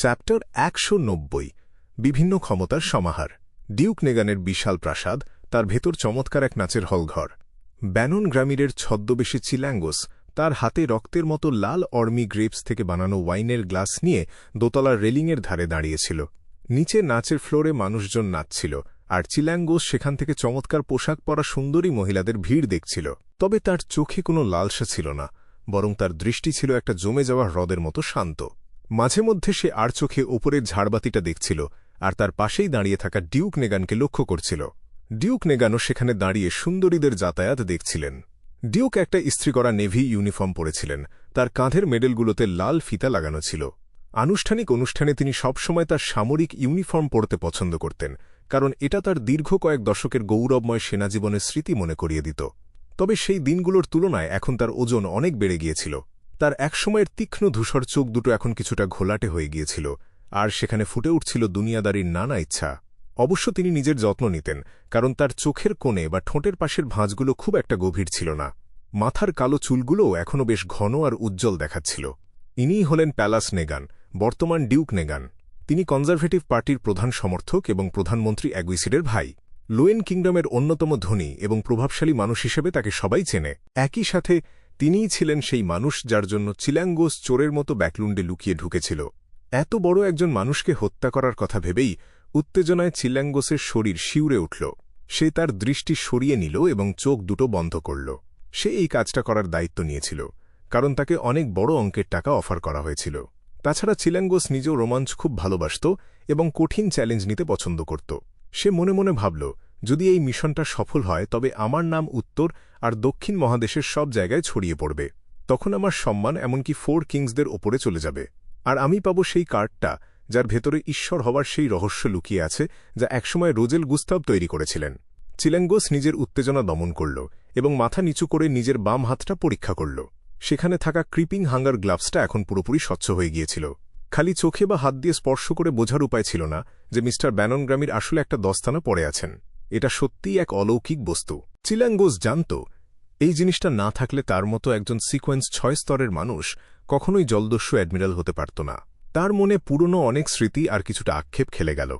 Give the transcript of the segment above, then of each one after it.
Chapter ১৯০ বিভিন্ন ক্ষমতার সমাহার। ডিউক নেগানের বিশাল প্রাসাদ, তার ভেতর চমৎকার এক নাচের হলঘর। ব্যানন গ্রামিরের ছদ্মবেশী চিল্যাঙ্গোস তার হাতে রক্তের মতো লাল অর্মি গ্রেপস থেকে বানানো ওয়াইনের গ্লাস নিয়ে দোতলার রেলিংয়ের ধারে দাঁড়িয়েছিল। নিচে নাচের ফ্লোরে মানুষজন নাচছিল, আর চিল্যাঙ্গোস সেখান থেকে চমৎকার পোশাক পরা সুন্দরী মহিলাদের ভিড় দেখছিল। তবে তার চোখে কোনো লালসা ছিল না, বরং তার দৃষ্টি ছিল একটা জমে যাওয়া হ্রদের মতো শান্ত। মাঝে মধ্যে সে আর চোখে ওপরের ঝাড়বাতিটা দেখছিল, আর তার পাশেই দাঁড়িয়ে থাকা ডিউক নেগানকে লক্ষ্য করছিল। ডিউক নেগানও সেখানে দাঁড়িয়ে সুন্দরীদের যাতায়াত দেখছিলেন। ডিউক একটা ইস্ত্রি করা নেভি ইউনিফর্ম পরেছিলেন, তার কাঁধের মেডেলগুলোতে লাল ফিতা লাগানো ছিল। আনুষ্ঠানিক অনুষ্ঠানে তিনি সবসময় তার সামরিক ইউনিফর্ম পরতে পছন্দ করতেন, কারণ এটা তার দীর্ঘ কয়েক দশকের গৌরবময় সেনাজীবনের স্মৃতি মনে করিয়ে দিত। তবে সেই দিনগুলোর তুলনায় এখন তার ওজন অনেক বেড়ে গিয়েছিল। তার একসময়ের তীক্ষ্ণ ধূসর চোখ দুটো এখন কিছুটা ঘোলাটে হয়ে গিয়েছিল, আর সেখানে ফুটে উঠছিল দুনিয়াদারির নানা ইচ্ছা। অবশ্য তিনি নিজের যত্ন নিতেন, কারণ তার চোখের কোণে বা ঠোঁটের পাশের ভাঁজগুলো খুব একটা গভীর ছিল না। মাথার কালো চুলগুলোও এখনও বেশ ঘন আর উজ্জ্বল দেখাচ্ছিল। ইনিই হলেন প্যালাস নেগান, বর্তমান ডিউক নেগান। তিনি কনজারভেটিভ পার্টির প্রধান সমর্থক এবং প্রধানমন্ত্রী অ্যাগুইসিডের ভাই। লোয়েন কিংডমের অন্যতম ধনী এবং প্রভাবশালী মানুষ হিসেবে তাকে সবাই চেনে। একই সাথে তিনিই ছিলেন সেই মানুষ যার জন্য চিল্যাঙ্গোস চোরের মতো ব্যাকলুন্ডে লুকিয়ে ঢুকেছিল। এত বড় একজন মানুষকে হত্যা করার কথা ভেবেই উত্তেজনায় চিল্যাঙ্গোসের শরীর শিউরে উঠল। সে তার দৃষ্টি সরিয়ে নিল এবং চোখ দুটো বন্ধ করল। সে এই কাজটা করার দায়িত্ব নিয়েছিল, কারণ তাকে অনেক বড় অঙ্কের টাকা অফার করা হয়েছিল। তাছাড়া চিল্যাঙ্গোস নিজেও রোমাঞ্চ খুব ভালোবাসত এবং কঠিন চ্যালেঞ্জ নিতে পছন্দ করত। সে মনে মনে ভাবল, যদি এই মিশনটা সফল হয় তবে আমার নাম উত্তর আর দক্ষিণ মহাদেশের সব জায়গায় ছড়িয়ে পড়বে। তখন আমার সম্মান এমনকি 4 কিংসদের ওপরে চলে যাবে, আর আমি পাব সেই কার্ডটা যার ভেতরে ঈশ্বর হওয়ার সেই রহস্য লুকিয়ে আছে যা একসময় রোজেল গুস্তাভ তৈরি করেছিলেন। চিল্যাঙ্গোস নিজের উত্তেজনা দমন করল এবং মাথা নিচু করে নিজের বাম হাতটা পরীক্ষা করল। সেখানে থাকা ক্রিপিং হাঙ্গার গ্লাভসটা এখন পুরোপুরি স্বচ্ছ হয়ে গিয়েছিল। খালি চোখে বা হাত দিয়ে স্পর্শ করে বোঝার উপায় ছিল না যে মিস্টার ব্যানন গ্রামির আসলে একটা দস্তানা পড়ে আছেন। এটা সত্যিই এক অলৌকিক বস্তু। চিল্যাঙ্গোস জানত, এই জিনিসটা না থাকলে তার মতো একজন সিকোয়েন্স 6 স্তরের মানুষ কখনোই জলদস্যু অ্যাডমিরাল হতে পারত না। তার মনে পুরনো অনেক স্মৃতি আর কিছুটা আক্ষেপ খেলে গেল।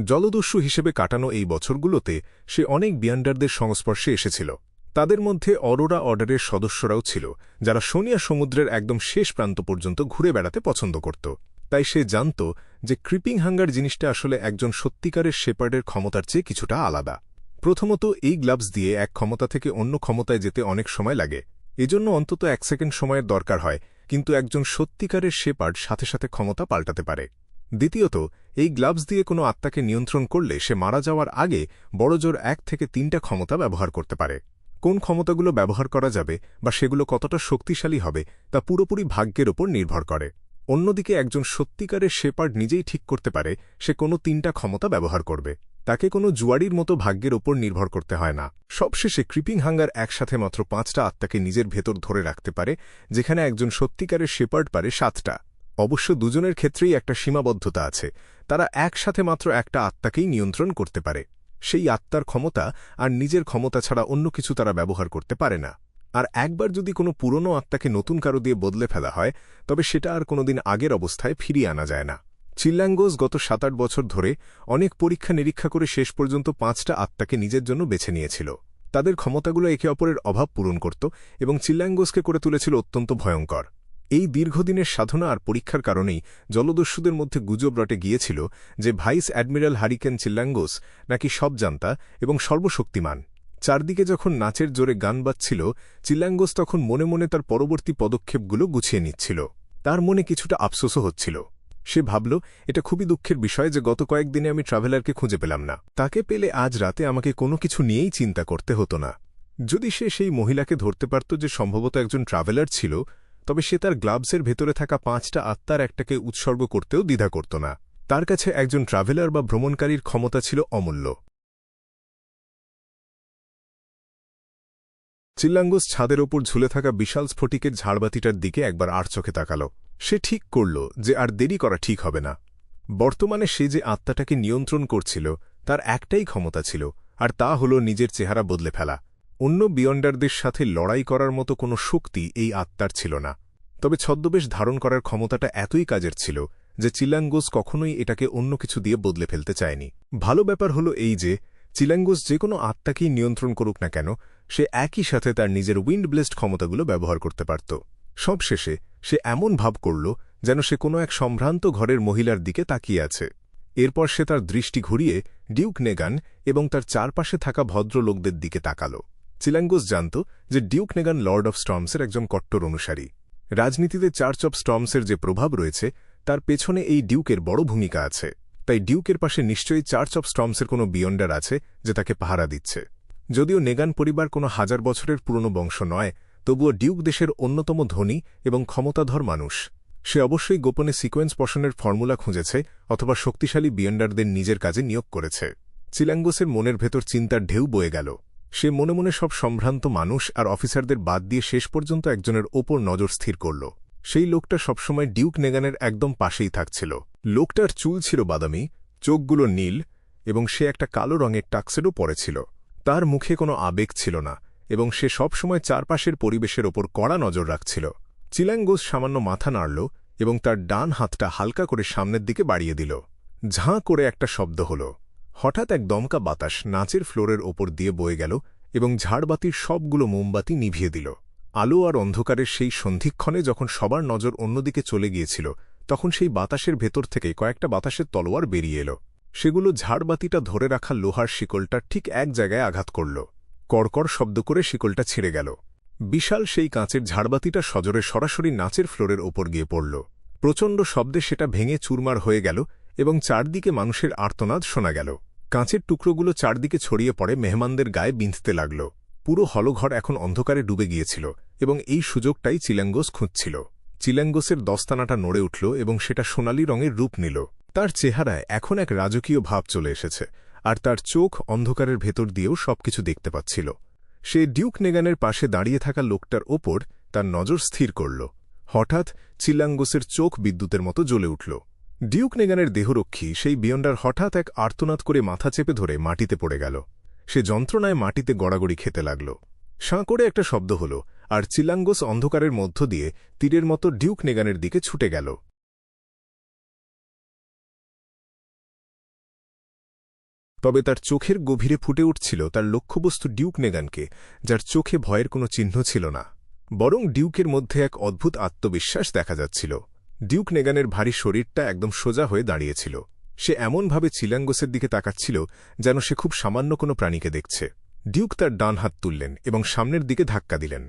জলদস্যু হিসেবে কাটানো এই বছরগুলোতে সে অনেক বিয়ান্ডারদের সংস্পর্শে এসেছিল। তাদের মধ্যে অরোরা অর্ডারের সদস্যরাও ছিল, যারা সোনিয়া সমুদ্রের একদম শেষ প্রান্ত পর্যন্ত ঘুরে বেড়াতে পছন্দ করত। তাই সে জানত যে ক্রিপিং হাঙ্গার জিনিসটা আসলে একজন সত্যিকারের শেপার্ডের ক্ষমতার চেয়ে কিছুটা আলাদা। প্রথমত, এই গ্লাভস দিয়ে এক ক্ষমতা থেকে অন্য ক্ষমতায় যেতে অনেক সময় লাগে, এজন্য অন্তত 1 সেকেন্ড সময়ের দরকার হয়, কিন্তু একজন সত্যিকারের শেপার্ড সাথে সাথে ক্ষমতা পাল্টাতে পারে। দ্বিতীয়ত, এই গ্লাভস দিয়ে কোনো আত্মাকে নিয়ন্ত্রণ করলে সে মারা যাওয়ার আগে বড়জোর 1 থেকে 3টা ক্ষমতা ব্যবহার করতে পারে। কোন ক্ষমতাগুলো ব্যবহার করা যাবে বা সেগুলো কতটা শক্তিশালী হবে তা পুরোপুরি ভাগ্যের ওপর নির্ভর করে। অন্যদিকে একজন সত্যিকারের শেপার্ড নিজেই ঠিক করতে পারে সে কোনো 3টা ক্ষমতা ব্যবহার করবে। তাকে কোনো জুয়াড়ির মতো ভাগ্যের ওপর নির্ভর করতে হয় না। সবশেষে ক্রিপিং হাঙ্গার একসাথে মাত্র 5টা আত্মাকে নিজের ভেতর ধরে রাখতে পারে, যেখানে একজন সত্যিকারের শেপার্ড পারে 7টা। অবশ্য দুজনের ক্ষেত্রেই একটা সীমাবদ্ধতা আছে, তারা একসাথে মাত্র একটা আত্মাকেই নিয়ন্ত্রণ করতে পারে। সেই আত্মার ক্ষমতা আর নিজের ক্ষমতা ছাড়া অন্য কিছু তারা ব্যবহার করতে পারে না। আর একবার যদি কোনো পুরনো আত্মাকে নতুন কারো দিয়ে বদলে ফেলা হয়, তবে সেটা আর কোনোদিন আগের অবস্থায় ফিরিয়ে আনা যায় না। চিল্যাঙ্গোস গত 7-8 বছর ধরে অনেক পরীক্ষা নিরীক্ষা করে শেষ পর্যন্ত 5টা আত্মাকে নিজের জন্য বেছে নিয়েছিল। তাদের ক্ষমতাগুলো একে অপরের অভাব পূরণ করত এবং চিল্যাঙ্গোসকে করে তুলেছিল অত্যন্ত ভয়ঙ্কর। এই দীর্ঘদিনের সাধনা আর পরীক্ষার কারণেই জলদস্যুদের মধ্যে গুজব রটে গিয়েছিল যে ভাইস অ্যাডমিরাল হারিকেন চিল্যাঙ্গোস নাকি সব জানতা এবং সর্বশক্তিমান। চারদিকে যখন নাচের জোরে গান বাজছিল, চিল্যাঙ্গোস তখন মনে মনে তার পরবর্তী পদক্ষেপগুলো গুছিয়ে নিচ্ছিল। তার মনে কিছুটা আফসোসও হচ্ছিল। সে ভাবল, এটা খুবই দুঃখের বিষয় যে গত কয়েকদিনে আমি ট্রাভেলারকে খুঁজে পেলাম না। তাকে পেলে আজ রাতে আমাকে কোনো কিছু নিয়েই চিন্তা করতে হতো না। যদি সে সেই মহিলাকে ধরতে পারত যে সম্ভবত একজন ট্রাভেলার ছিল, তবে সে তার গ্লাভসের ভেতরে থাকা 5টা আত্মার একটাকে উৎসর্গ করতেও দ্বিধা করত না। তার কাছে একজন ট্রাভেলার বা ভ্রমণকারীর ক্ষমতা ছিল অমূল্য। চিল্যাঙ্গোস ছাদের ওপর ঝুলে থাকা বিশাল স্ফটিকের ঝাড়বাতিটার দিকে একবার আর চোখে তাকাল। সে ঠিক করল যে আর দেরি করা ঠিক হবে না। বর্তমানে সে যে আত্মাটাকে নিয়ন্ত্রণ করছিল তার একটাই ক্ষমতা ছিল, আর তা হল নিজের চেহারা বদলে ফেলা। অন্য বিয়ন্ডারদের সাথে লড়াই করার মতো কোনো শক্তি এই আত্মার ছিল না। তবে ছদ্মবেশ ধারণ করার ক্ষমতাটা এতই কাজের ছিল যে চিলাঙ্গোস কখনোই এটাকে অন্য কিছু দিয়ে বদলে ফেলতে চায়নি। ভালো ব্যাপার হলো এই যে চিলাঙ্গোস যে কোনো আত্মাকেই নিয়ন্ত্রণ করুক না কেন, সে একই সাথে তার নিজের উইন্ড ব্লেসড ক্ষমতাগুলো ব্যবহার করতে পারত। সবশেষে সে এমন ভাব করল যেন সে কোনো এক সম্ভ্রান্ত ঘরের মহিলার দিকে তাকিয়ে আছে। এরপর সে তার দৃষ্টি ঘুরিয়ে ডিউক নেগান এবং তার চারপাশে থাকা ভদ্রলোকদের দিকে তাকাল। চিলাঙ্গোস জানত যে ডিউক নেগান লর্ড অফ স্টর্মসের একজন কট্টর অনুসারী। রাজনীতিতে চার্চ অফ স্টর্মসের যে প্রভাব রয়েছে তার পেছনে এই ডিউকের বড় ভূমিকা আছে, তাই ডিউকের পাশে নিশ্চয়ই চার্চ অফ স্টর্মসের কোনো বিয়ন্ডার আছে যে তাকে পাহারা দিচ্ছে। যদিও নেগান পরিবার কোনো হাজার বছরের পুরনো বংশ নয়, তবুও ডিউক দেশের অন্যতম ধনী এবং ক্ষমতাধর মানুষ। সে অবশ্যই গোপনে সিকোয়েন্স পশনের ফর্মুলা খুঁজেছে অথবা শক্তিশালী বিয়ন্ডারদের নিজের কাজে নিয়োগ করেছে। চিলাঙ্গোসের মনের ভেতর চিন্তার ঢেউ বয়ে গেল। সে মনে মনে সব সম্ভ্রান্ত মানুষ আর অফিসারদের বাদ দিয়ে শেষ পর্যন্ত একজনের ওপর নজর স্থির করল। সেই লোকটা সবসময় ডিউক নেগানের একদম পাশেই থাকছিল। লোকটার চুল ছিল বাদামি, চোখগুলো নীল, এবং সে একটা কালো রঙের টাক্সেডও পরেছিল। তার মুখে কোনো আবেগ ছিল না, এবং সে সবসময় চারপাশের পরিবেশের ওপর কড়া নজর রাখছিল। চিলাঙ্গোস সামান্য মাথা নাড়ল এবং তার ডান হাতটা হালকা করে সামনের দিকে বাড়িয়ে দিল। ঝাঁ করে একটা শব্দ হল। হঠাৎ এক দমকা বাতাস নাচের ফ্লোরের ওপর দিয়ে বয়ে গেল এবং ঝাড়বাতির সবগুলো মোমবাতি নিভিয়ে দিল। আলো আর অন্ধকারের সেই সন্ধিক্ষণে যখন সবার নজর অন্যদিকে চলে গিয়েছিল, তখন সেই বাতাসের ভেতর থেকে কয়েকটা বাতাসের তলোয়ার বেরিয়ে এল। সেগুলো ঝাড়বাতিটা ধরে রাখা লোহার শিকলটার ঠিক এক জায়গায় আঘাত করল। কড়কড় শব্দ করে শিকলটা ছিঁড়ে গেল। বিশাল সেই কাঁচের ঝাড়বাতিটা সজোরে সরাসরি নাচের ফ্লোরের ওপর গিয়ে পড়ল। প্রচণ্ড শব্দে সেটা ভেঙে চুরমার হয়ে গেল এবং চারদিকে মানুষের আর্তনাদ শোনা গেল। কাঁচের টুকরোগুলো চারদিকে ছড়িয়ে পড়ে মেহমানদের গায়ে বিঁধতে লাগল। পুরো হলঘর এখন অন্ধকারে ডুবে গিয়েছিল এবং এই সুযোগটাই চিলাঙ্গোস খুঁজছিল। চিলাঙ্গোসের দস্তানাটা নড়ে উঠল এবং সেটা সোনালি রঙের রূপ নিল। তার চেহারায় এখন এক রাজকীয় ভাব চলে এসেছে, আর তার চোখ অন্ধকারের ভেতর দিয়েও সবকিছু দেখতে পাচ্ছিল। সে ডিউক নেগানের পাশে দাঁড়িয়ে থাকা লোকটার ওপর তার নজর স্থির করল। হঠাৎ চিলাঙ্গোসের চোখ বিদ্যুতের মতো জ্বলে উঠল। ডিউক নেগানের দেহরক্ষী সেই বিয়ন্ডার হঠাৎ এক আর্তনাদ করে মাথা চেপে ধরে মাটিতে পড়ে গেল। সে যন্ত্রণায় মাটিতে গড়াগড়ি খেতে লাগল। সাঁ করে একটা শব্দ হল, আর চিলাঙ্গোস অন্ধকারের মধ্য দিয়ে তীরের মতো ডিউক নেগানের দিকে ছুটে গেল। তবে তার চোখের গভীরে ফুটে উঠছিল তার লক্ষ্যবস্তু ডিউক নেগানকে, যার চোখে ভয়ের কোনো চিহ্ন ছিল না, বরং ডিউকের মধ্যে এক অদ্ভুত আত্মবিশ্বাস দেখা যাচ্ছিল। ডিউক নেগানের ভারী শরীরটা একদম সোজা হয়ে দাঁড়িয়েছিল। সে এমনভাবে চিলাঙ্গোসের দিকে তাকাচ্ছিল যেন সে খুব সামান্য কোনো প্রাণীকে দেখছে। ডিউক তার ডান হাত তুললেন এবং সামনের দিকে ধাক্কা দিলেন।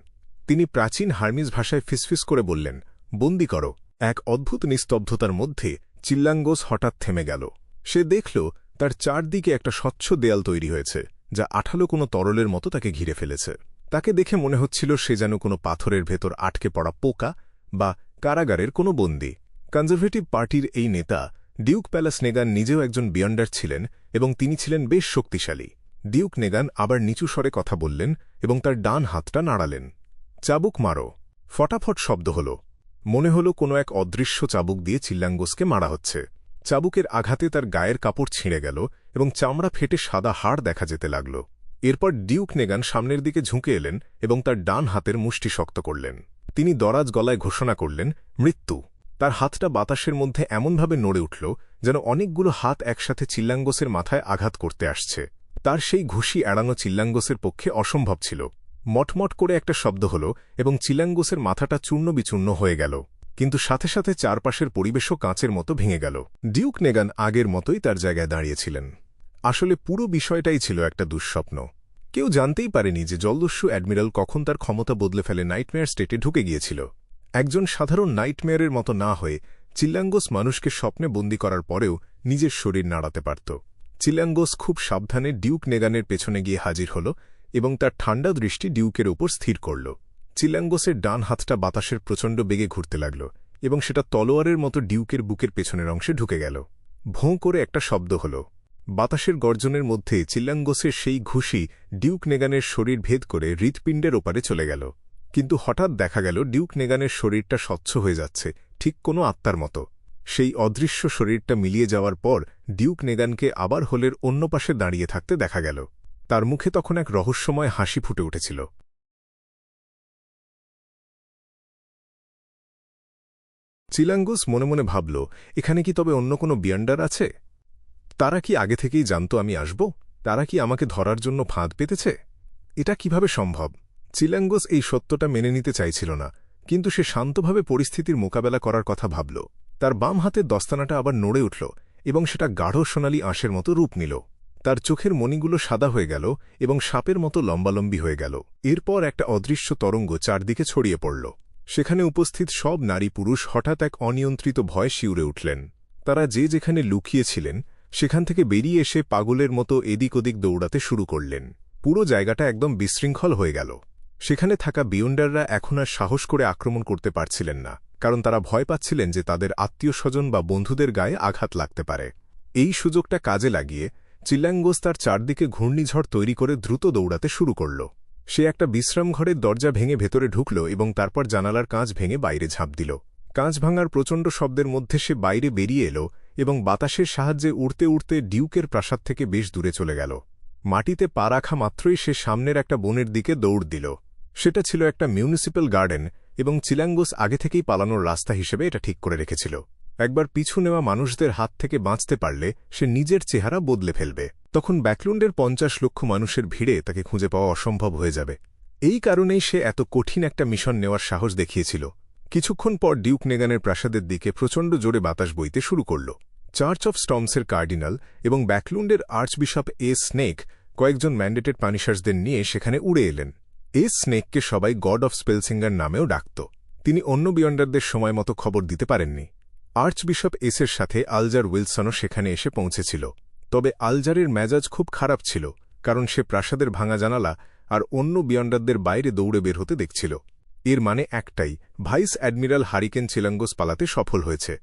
তিনি প্রাচীন হার্মিজ ভাষায় ফিসফিস করে বললেন, বন্দি করো। এক অদ্ভুত নিস্তব্ধতার মধ্যে চিলাঙ্গোস হঠাৎ থেমে গেল। সে দেখল তার চারদিকে একটা স্বচ্ছ দেয়াল তৈরি হয়েছে, যা আঠালো কোনো তরলের মতো তাকে ঘিরে ফেলেছে। তাকে দেখে মনে হচ্ছিল সে যেন কোনো পাথরের ভেতর আটকে পড়া পোকা বা কারাগারের কোনো বন্দী। কনজারভেটিভ পার্টির এই নেতা ডিউক প্যালাস নেগান নিজেও একজন বিয়ন্ডার ছিলেন এবং তিনি ছিলেন বেশ শক্তিশালী। ডিউক নেগান আবার নিচু স্বরে কথা বললেন এবং তার ডান হাতটা নাড়ালেন। চাবুক মারো। ফটাফট শব্দ হল। মনে হল কোনো এক অদৃশ্য চাবুক দিয়ে চিলাঙ্গোসকে মারা হচ্ছে। চাবুকের আঘাতে তার গায়ের কাপড় ছিঁড়ে গেল এবং চামড়া ফেটে সাদা হাড় দেখা যেতে লাগল। এরপর ডিউক নেগান সামনের দিকে ঝুঁকে এলেন এবং তার ডান হাতের মুষ্টি শক্ত করলেন। তিনি দরাজ গলায় ঘোষণা করলেন, মৃত্যু। তার হাতটা বাতাসের মধ্যে এমনভাবে নড়ে উঠল যেন অনেকগুলো হাত একসাথে চিলাঙ্গোসের মাথায় আঘাত করতে আসছে। তার সেই ঘুষি এড়ানো চিলাঙ্গোসের পক্ষে অসম্ভব ছিল। মটমট করে একটা শব্দ হল এবং চিলাঙ্গোসের মাথাটা চূর্ণ বিচূর্ণ হয়ে গেল, কিন্তু সাথে সাথে চারপাশের পরিবেশও কাঁচের মতো ভেঙে গেল। ডিউক নেগান আগের মতোই তার জায়গায় দাঁড়িয়েছিলেন। আসলে পুরো বিষয়টাই ছিল একটা দুঃস্বপ্ন। কেউ জানতেই পারেনি যে জলদস্যু অ্যাডমিরাল কখন তার ক্ষমতা বদলে ফেলে নাইটমেয়ার স্টেটে ঢুকে গিয়েছিল। একজন সাধারণ নাইটমেয়ারের মতো না হয়ে চিলাঙ্গোস মানুষকে স্বপ্নে বন্দী করার পরেও নিজের শরীর নাড়াতে পারত। চিলাঙ্গোস খুব সাবধানে ডিউক নেগানের পেছনে গিয়ে হাজির হল এবং তার ঠান্ডা দৃষ্টি ডিউকের ওপর স্থির করল। চিলাঙ্গোসের ডান হাতটা বাতাসের প্রচণ্ড বেগে ঘুরতে লাগল এবং সেটা তলোয়ারের মতো ডিউকের বুকের পেছনের অংশে ঢুকে গেল। ভোঁ করে একটা শব্দ হল। বাতাসের গর্জনের মধ্যে চিলাঙ্গোসের সেই ঘুষি ডিউক নেগানের শরীর ভেদ করে হৃৎপিণ্ডের ওপারে চলে গেল। কিন্তু হঠাৎ দেখা গেল ডিউক নেগানের শরীরটা স্বচ্ছ হয়ে যাচ্ছে, ঠিক কোনো আত্মার মতো। সেই অদৃশ্য শরীরটা মিলিয়ে যাওয়ার পর ডিউক নেগানকে আবার হলের অন্য পাশে দাঁড়িয়ে থাকতে দেখা গেল। তার মুখে তখন এক রহস্যময় হাসি ফুটে উঠেছিল। চিলাঙ্গোস মনে মনে ভাবল, এখানে কি তবে অন্য কোনো বিয়ান্ডার আছে? তারা কি আগে থেকেই জানত আমি আসব? তারা কি আমাকে ধরার জন্য ফাঁদ পেতেছে? এটা কিভাবে সম্ভব? চিলাঙ্গোস এই সত্যটা মেনে নিতে চাইছিল না, কিন্তু সে শান্তভাবে পরিস্থিতির মোকাবেলা করার কথা ভাবল। তার বাম হাতের দস্তানাটা আবার নড়ে উঠল এবং সেটা গাঢ় সোনালি আঁশের মতো রূপ নিল। তার চোখের মণিগুলো সাদা হয়ে গেল এবং সাপের মতো লম্বালম্বি হয়ে গেল। এরপর একটা অদৃশ্য তরঙ্গ চারদিকে ছড়িয়ে পড়ল। সেখানে উপস্থিত সব নারী পুরুষ হঠাৎ এক অনিয়ন্ত্রিত ভয় শিউরে উঠলেন। তারা যে যেখানে লুকিয়েছিলেন সেখান থেকে বেরিয়ে এসে পাগলের মতো এদিক ওদিক দৌড়াতে শুরু করলেন। পুরো জায়গাটা একদম বিশৃঙ্খল হয়ে গেল। সেখানে থাকা বিয়ন্ডাররা এখন আর সাহস করে আক্রমণ করতে পারছিলেন না, কারণ তারা ভয় পাচ্ছিলেন যে তাদের আত্মীয়স্বজন বা বন্ধুদের গায়ে আঘাত লাগতে পারে। এই সুযোগটা কাজে লাগিয়ে চিলাঙ্গোস তার চারদিকে ঘূর্ণিঝড় তৈরি করে দ্রুত দৌড়াতে শুরু করল। সে একটা বিশ্রামঘরের দরজা ভেঙে ভেতরে ঢুকল এবং তারপর জানালার কাঁচ ভেঙে বাইরে ঝাঁপ দিল। কাঁচ ভাঙার প্রচণ্ড শব্দের মধ্যে সে বাইরে বেরিয়ে এলো এবং বাতাসের সাহায্যে উড়তে উড়তে ডিউকের প্রাসাদ থেকে বেশ দূরে চলে গেল। মাটিতে পা রাখা মাত্রই সে সামনের একটা বনের দিকে দৌড় দিল। সেটা ছিল একটা মিউনিসিপ্যাল গার্ডেন এবং চিলাঙ্গোস আগে থেকেই পালানোর রাস্তা হিসেবে এটা ঠিক করে রেখেছিল। একবার পিছু নেওয়া মানুষদের হাত থেকে বাঁচতে পারলে সে নিজের চেহারা বদলে ফেলবে। তখন ব্যাকলুন্ডের 50 লক্ষ মানুষের ভিড়ে তাকে খুঁজে পাওয়া অসম্ভব হয়ে যাবে। এই কারণেই সে এত কঠিন একটা মিশন নেওয়ার সাহস দেখিয়েছিল। কিছুক্ষণ পর ডিউক নেগানের প্রাসাদের দিকে প্রচণ্ড জোরে বাতাস বইতে শুরু করল। চার্চ অফ স্টর্মসের কার্ডিনাল এবং ব্যাকলুন্ডের আর্চবিশপ স্নেক কয়েকজন ম্যান্ডেটেড পানিশার্সদের নিয়ে সেখানে উড়ে এলেন। স্নেককে সবাই গড অফ স্পেলসিঙ্গার নামেও ডাকত। তিনি অন্য বিয়ন্ডারদের সময় মতো খবর দিতে পারেননি। আর্চবিশপ এর সাথে আলজার উইলসনও সেখানে এসে পৌঁছেছিল। তবে আলজারের মেজাজ খুব খারাপ ছিল, কারণ সে প্রাসাদের ভাঙা জানালা আর অন্য বিয়ন্ডারদের বাইরে দৌড়ে বের হতে দেখছিল। এর মানে একটাই, ভাইস অ্যাডমিরাল হারিকেন চিলাঙ্গোস পালাতে সফল হয়েছে।